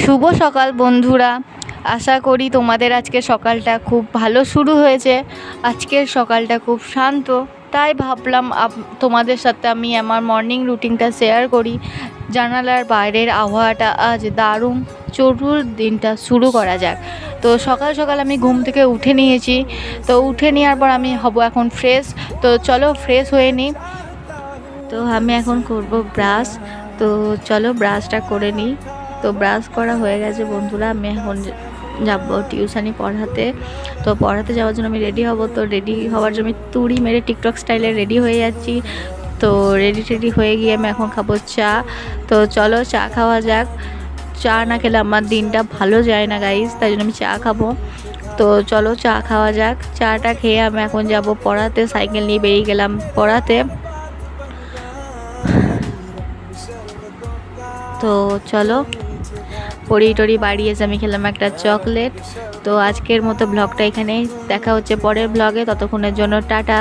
শুভ সকাল বন্ধুরা। আশা করি তোমাদের আজকের সকালটা খুব ভালো শুরু হয়েছে। আজকের সকালটা খুব শান্ত, তাই ভাবলাম তোমাদের সাথে আমি আমার মর্নিং রুটিনটা শেয়ার করি। জানালার বাইরের আবহাওয়াটা আজ দারুণ, চলুন দিনটা শুরু করা যাক। তো সকাল সকাল আমি ঘুম থেকে উঠে নিয়েছি। তো উঠে নেওয়ার পর আমি হব এখন ফ্রেশ। তো চলো ফ্রেশ হয়ে নিই। তো আমি এখন করব ব্রাশ। তো চলো ব্রাশটা করে নিই। তো ব্রাশ করা হয়ে গেছে বন্ধুরা, আমি এখন যাব টিউশানি পড়াতে। তো পড়াতে যাওয়ার জন্য আমি রেডি হব। তো রেডি হওয়ার জন্য আমি তুড়ি মেরে টিকটক স্টাইলে রেডি হয়ে যাচ্ছি। তো রেডি হয়ে গিয়ে আমি এখন খাবো চা। তো চলো চা খাওয়া যাক। চা না খেলে আমার দিনটা ভালো যায় না গাইস, তাই জন্য আমি চা খাবো। তো চলো চা খাওয়া যাক। চাটা খেয়ে আমি এখন যাব পড়াতে। সাইকেল নিয়ে বেরিয়ে গেলাম পড়াতে। তো চলো টড়ি বাড়ি এসে আমি খেলাম একটা চকলেট। তো আজকের মতো ব্লগটা এখানেই, দেখা হচ্ছে পরের ব্লগে। ততক্ষণের জন্য টাটা।